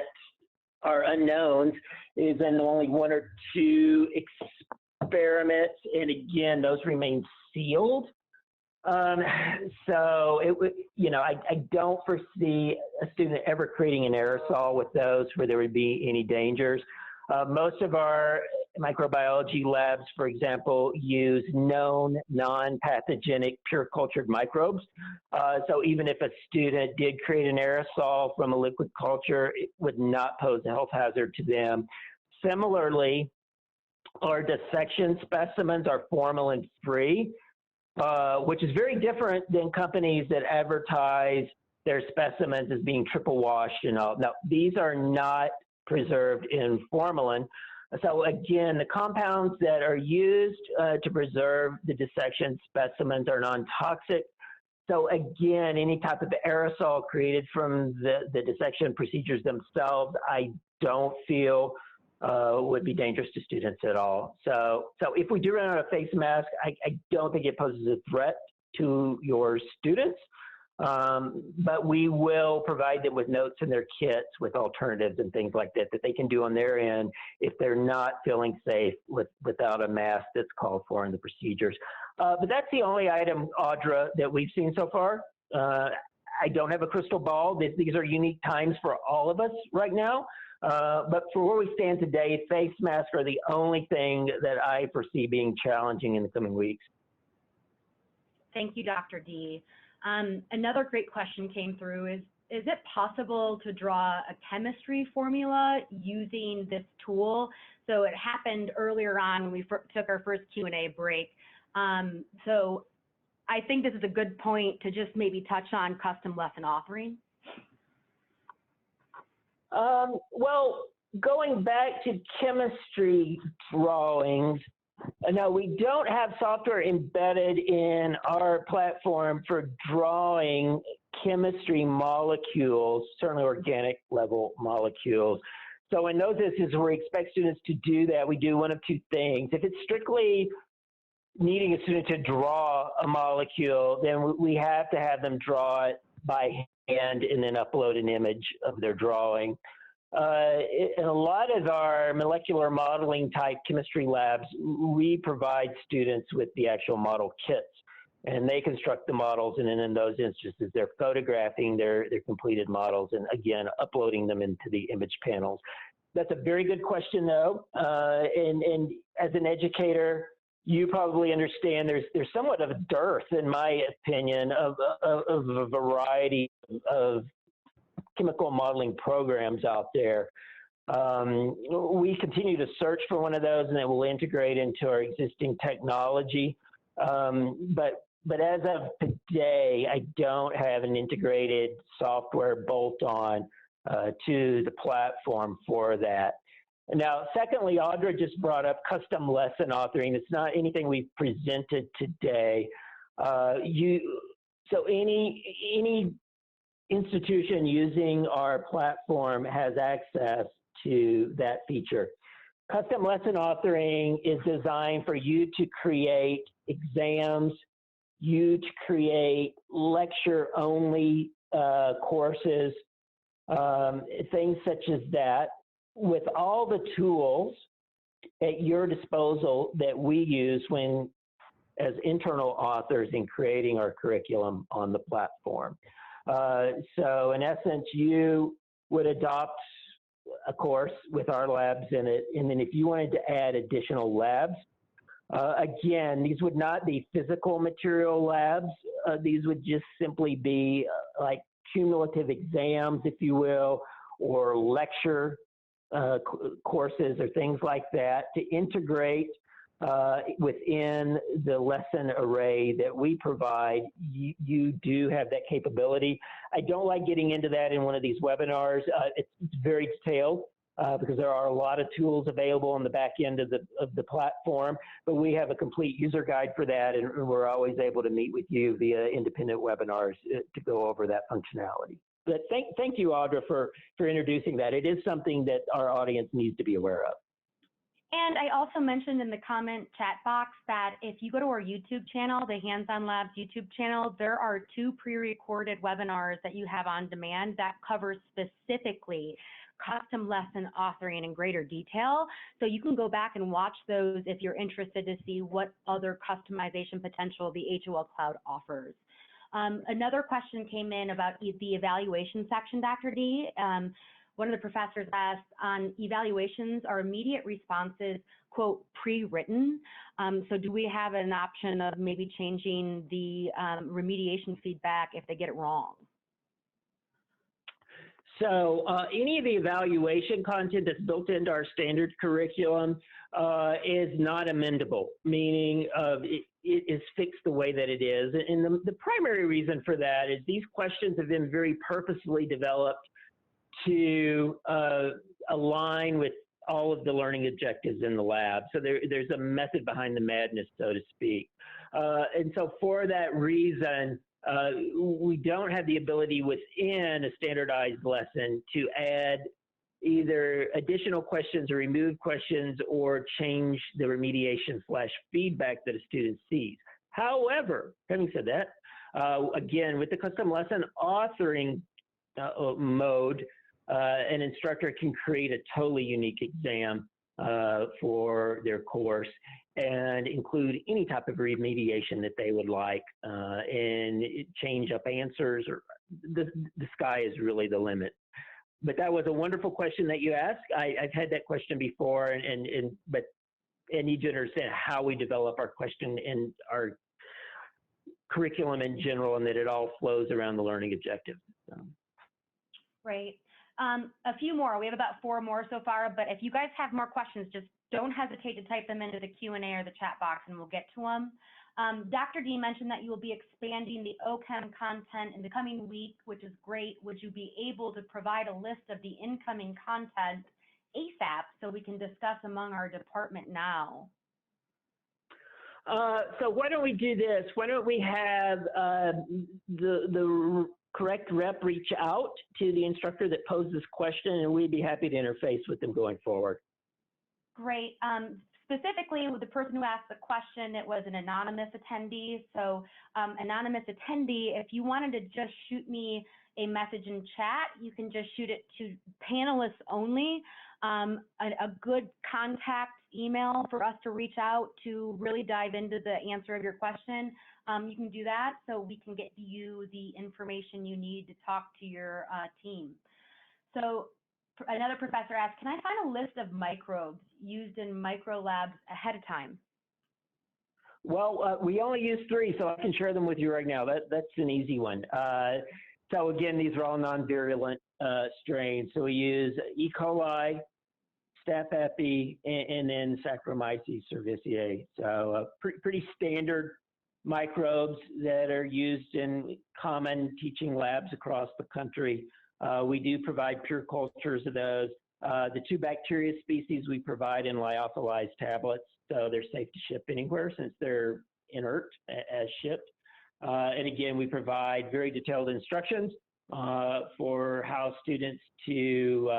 are unknowns is in only 1 or 2 experiments, and again, those remain sealed. So it would, you know, I don't foresee a student ever creating an aerosol with those where there would be any dangers. Most of our microbiology labs, for example, use known non-pathogenic pure cultured microbes. So even if a student did create an aerosol from a liquid culture, it would not pose a health hazard to them. Similarly, our dissection specimens are formalin-free, which is very different than companies that advertise their specimens as being triple washed and all. Now, these are not preserved in formalin. So again, the compounds that are used to preserve the dissection specimens are non-toxic. So again, any type of aerosol created from the dissection procedures themselves, I don't feel would be dangerous to students at all. So if we do run out of face mask, I don't think it poses a threat to your students. But we will provide them with notes in their kits with alternatives and things like that that they can do on their end if they're not feeling safe without a mask that's called for in the procedures. But that's the only item, Audra, that we've seen so far. I don't have a crystal ball. These are unique times for all of us right now. But for where we stand today, face masks are the only thing that I foresee being challenging in the coming weeks. Thank you, Dr. D. Another great question came through is it possible to draw a chemistry formula using this tool? So it happened earlier on when we took our first Q&A break. So I think this is a good point to just maybe touch on custom lesson authoring. Well, going back to chemistry drawings, no, we don't have software embedded in our platform for drawing chemistry molecules, certainly organic level molecules. So in those instances where we expect students to do that, we do one of 2 things. If it's strictly needing a student to draw a molecule, then we have to have them draw it by hand and then upload an image of their drawing. In a lot of our molecular modeling type chemistry labs, we provide students with the actual model kits, and they construct the models, and then in those instances, they're photographing their completed models and again, uploading them into the image panels. That's a very good question though, and as an educator, you probably understand there's somewhat of a dearth, in my opinion, of a variety of chemical modeling programs out there. We continue to search for one of those, and it will integrate into our existing technology. But as of today, I don't have an integrated software bolt-on to the platform for that. Now, secondly, Audra just brought up custom lesson authoring. It's not anything we've presented today. So any institution using our platform has access to that feature. Custom lesson authoring is designed for you to create exams, you to create lecture-only courses, things such as that, with all the tools at your disposal that we use as internal authors in creating our curriculum on the platform. So in essence, you would adopt a course with our labs in it, and then if you wanted to add additional labs, again, these would not be physical material labs. These would just simply be like cumulative exams, if you will, or lecture courses or things like that to integrate within the lesson array that we provide. You do have that capability. I don't like getting into that in one of these webinars. It's very detailed because there are a lot of tools available on the back end of the platform, but we have a complete user guide for that, and we're always able to meet with you via independent webinars to go over that functionality. But thank you, Audra, for introducing that. It is something that our audience needs to be aware of. And I also mentioned in the comment chat box that if you go to our YouTube channel, the Hands-On Labs YouTube channel, there are 2 pre-recorded webinars that you have on demand that cover specifically custom lesson authoring in greater detail. So you can go back and watch those if you're interested to see what other customization potential the HOL Cloud offers. Another question came in about the evaluation section, Dr. D. One of the professors asked, on evaluations, are immediate responses, quote, pre-written? So do we have an option of maybe changing the remediation feedback if they get it wrong? So any of the evaluation content that's built into our standard curriculum is not amendable, meaning it is fixed the way that it is. And the primary reason for that is these questions have been very purposely developed to align with all of the learning objectives in the lab. So there's a method behind the madness, so to speak. And so for that reason, we don't have the ability within a standardized lesson to add either additional questions or remove questions or change the remediation / feedback that a student sees. However, having said that, again, with the custom lesson authoring mode, an instructor can create a totally unique exam for their course and include any type of remediation that they would like and change up answers, or the sky is really the limit. But that was a wonderful question that you asked. I've had that question before, but I need to understand how we develop our question and our curriculum in general, and that it all flows around the learning objective. Great. A few more. We have about 4 more so far, but if you guys have more questions, just don't hesitate to type them into the Q&A or the chat box and we'll get to them. Dr. D mentioned that you will be expanding the OCHEM content in the coming week, which is great. Would you be able to provide a list of the incoming content ASAP so we can discuss among our department now? So why don't we do this? Why don't we have the correct rep reach out to the instructor that posed this question, and we'd be happy to interface with them going forward. Great. Specifically, with the person who asked the question, it was an anonymous attendee. So anonymous attendee, if you wanted to just shoot me a message in chat, you can just shoot it to panelists only. A good contact email for us to reach out to really dive into the answer of your question. You can do that so we can get you the information you need to talk to your team. So another professor asked, can I find a list of microbes used in micro labs ahead of time? Well, we only use 3, so I can share them with you right now. That's an easy one. So again, these are all non-virulent strains. So we use E. coli, Staph epi, and then Saccharomyces cerevisiae. So pretty standard microbes that are used in common teaching labs across the country. We do provide pure cultures of those. The 2 bacteria species we provide in lyophilized tablets, so they're safe to ship anywhere since they're inert as shipped. And again, we provide very detailed instructions for how students to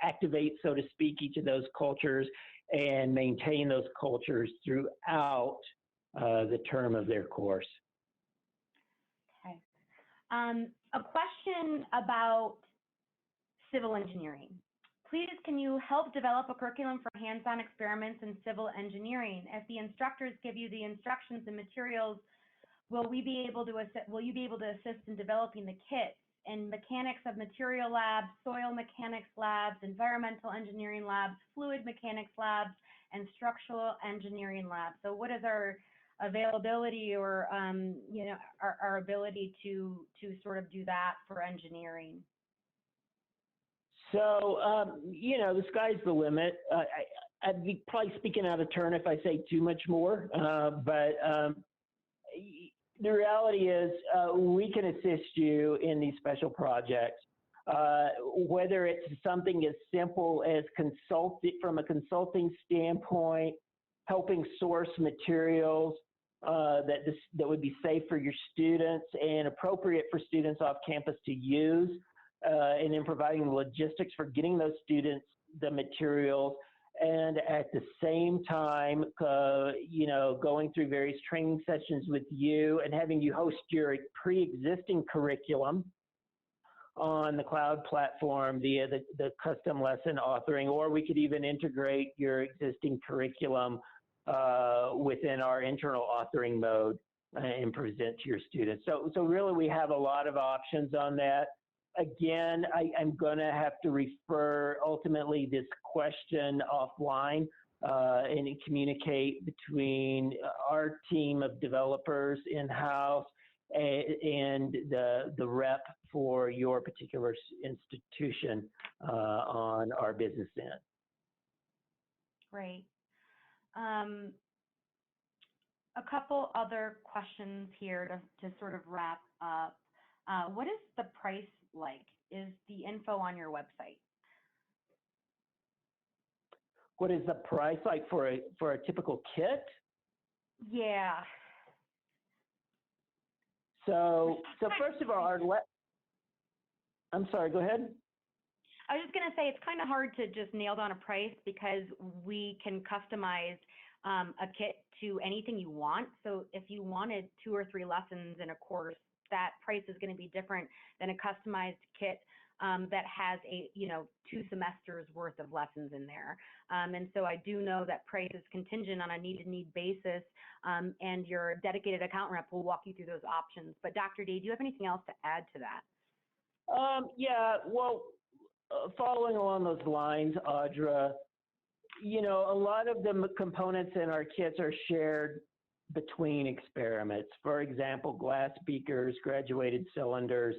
activate, so to speak, each of those cultures and maintain those cultures throughout the term of their course. Okay. A question about civil engineering. Please, can you help develop a curriculum for hands-on experiments in civil engineering? If the instructors give you the instructions and materials, will you be able to assist in developing the kits and mechanics of material labs, soil mechanics labs, environmental engineering labs, fluid mechanics labs, and structural engineering labs? So what is our availability or our ability to sort of do that for engineering? So, the sky's the limit. I'd be probably speaking out of turn if I say too much more, but the reality is we can assist you in these special projects, whether it's something as simple as from a consulting standpoint, helping source materials that would be safe for your students and appropriate for students off campus to use, and then providing the logistics for getting those students the materials, and at the same time, going through various training sessions with you and having you host your pre-existing curriculum on the cloud platform via the custom lesson authoring, or we could even integrate your existing curriculum within our internal authoring mode and present to your students. So really we have a lot of options on that. Again, I'm going to have to refer ultimately this question offline and communicate between our team of developers in-house and the rep for your particular institution on our business end. Great. A couple other questions here to sort of wrap up. What is the price like? Is the info on your website? What is the price like for a typical kit? Yeah. So first of all, I'm sorry, go ahead. I was just going to say it's kind of hard to just nail down a price because we can customize a kit to anything you want. So if you wanted 2 or 3 lessons in a course, that price is going to be different than a customized kit that has 2 semesters worth of lessons in there. And so I do know that price is contingent on a need-to-need basis, and your dedicated account rep will walk you through those options. But Dr. D, do you have anything else to add to that? Yeah, well, following along those lines, Audra, a lot of the components in our kits are shared between experiments. For example, glass beakers, graduated cylinders,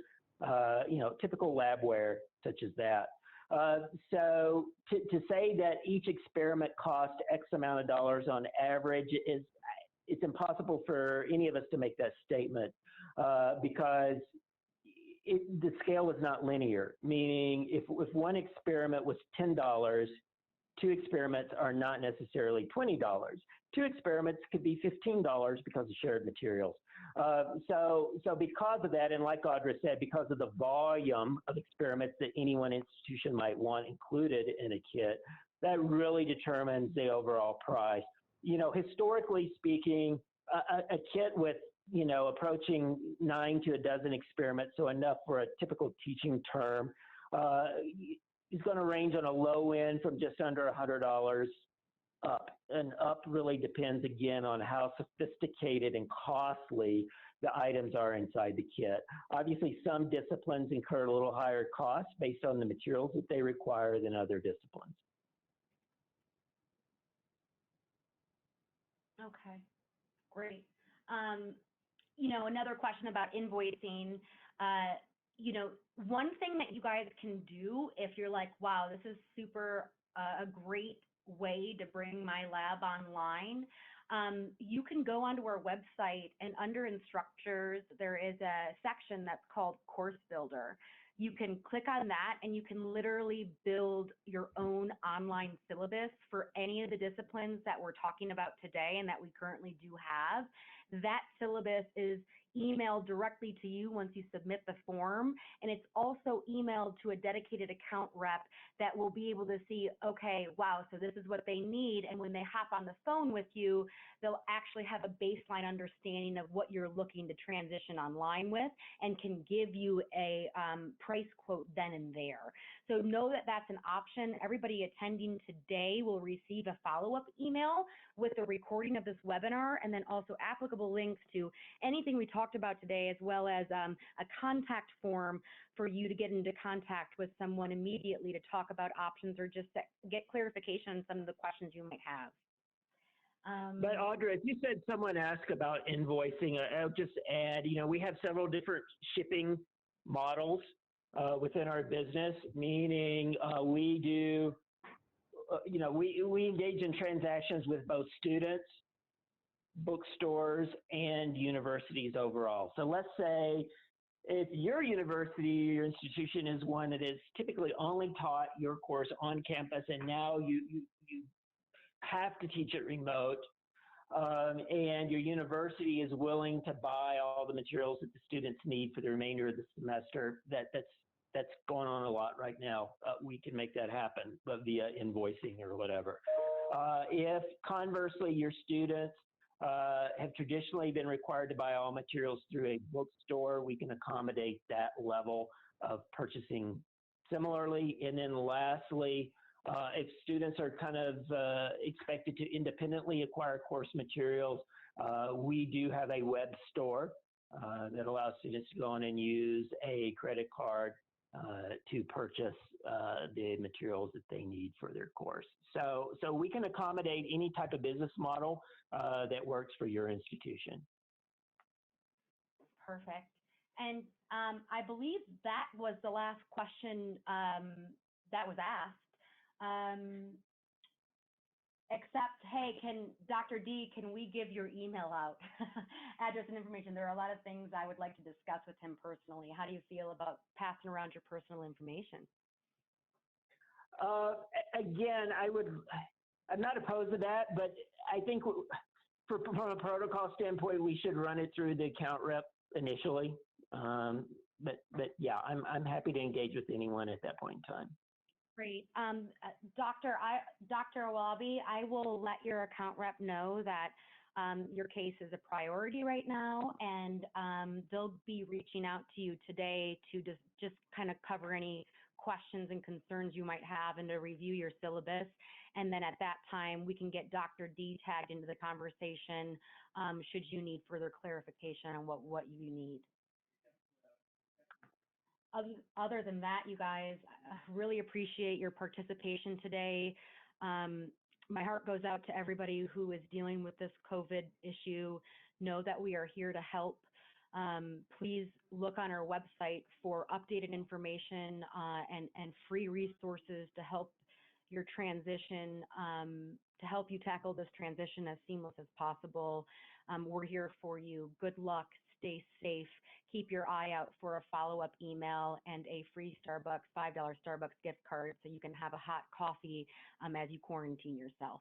typical labware such as that. So to say that each experiment costs X amount of dollars on average it's impossible for any of us to make that statement because the scale is not linear, meaning if one experiment was $10, 2 experiments are not necessarily $20. 2 experiments could be $15 because of shared materials. So because of that, and like Audra said, because of the volume of experiments that any one institution might want included in a kit, that really determines the overall price. Historically speaking, a kit with approaching 9 to a dozen experiments, so enough for a typical teaching term, is going to range on a low end from just under $100 up. And up really depends, again, on how sophisticated and costly the items are inside the kit. Obviously, some disciplines incur a little higher costs based on the materials that they require than other disciplines. Okay, great. Another question about invoicing. One thing that you guys can do if you're like, wow, this is super a great way to bring my lab online, you can go onto our website and under instructors, there is a section that's called Course Builder. you can click on that and you can literally build your own online syllabus for any of the disciplines that we're talking about today and that we currently do have. That syllabus is emailed directly to you once you submit the form, and it's also emailed to a dedicated account rep that will be able to see, okay, wow, so this is what they need, and when they hop on the phone with you, they'll actually have a baseline understanding of what you're looking to transition online with and can give you a price quote then and there. So know that that's an option. Everybody attending today will receive a follow-up email with a recording of this webinar and then also applicable links to anything we talked about today, as well as a contact form for you to get into contact with someone immediately to talk about options or just to get clarification on some of the questions you might have. But Audra, if you said someone asked about invoicing, I'll just add, we have several different shipping models within our business, meaning we do, we engage in transactions with both students, bookstores, and universities overall. So let's say if your university, your institution is one that is typically only taught your course on campus, and now you have to teach it remote, and your university is willing to buy all the materials that the students need for the remainder of the semester, that's going on a lot right now. We can make that happen, but via invoicing or whatever. If conversely, your students have traditionally been required to buy all materials through a bookstore, we can accommodate that level of purchasing similarly. And then lastly, if students are kind of expected to independently acquire course materials, we do have a web store that allows students to go on and use a credit card to purchase the materials that they need for their course. So we can accommodate any type of business model that works for your institution. Perfect. And I believe that was the last question that was asked. Except, hey, Dr. D, can we give your email out? Address and information. There are a lot of things I would like to discuss with him personally. How do you feel about passing around your personal information? Again, I'm not opposed to that, but I think from a protocol standpoint, we should run it through the account rep initially. But yeah, I'm happy to engage with anyone at that point in time. Great. Dr. Awabi, I will let your account rep know that your case is a priority right now, and they'll be reaching out to you today to just kind of cover any questions and concerns you might have and to review your syllabus. And then at that time, we can get Dr. D tagged into the conversation should you need further clarification on what you need. Other than that, you guys, I really appreciate your participation today. My heart goes out to everybody who is dealing with this COVID issue. Know that we are here to help. Please look on our website for updated information and free resources to help your transition, to help you tackle this transition as seamless as possible. We're here for you. Good luck. Stay safe. Keep your eye out for a follow-up email and a free Starbucks, $5 Starbucks gift card so you can have a hot coffee as you quarantine yourself.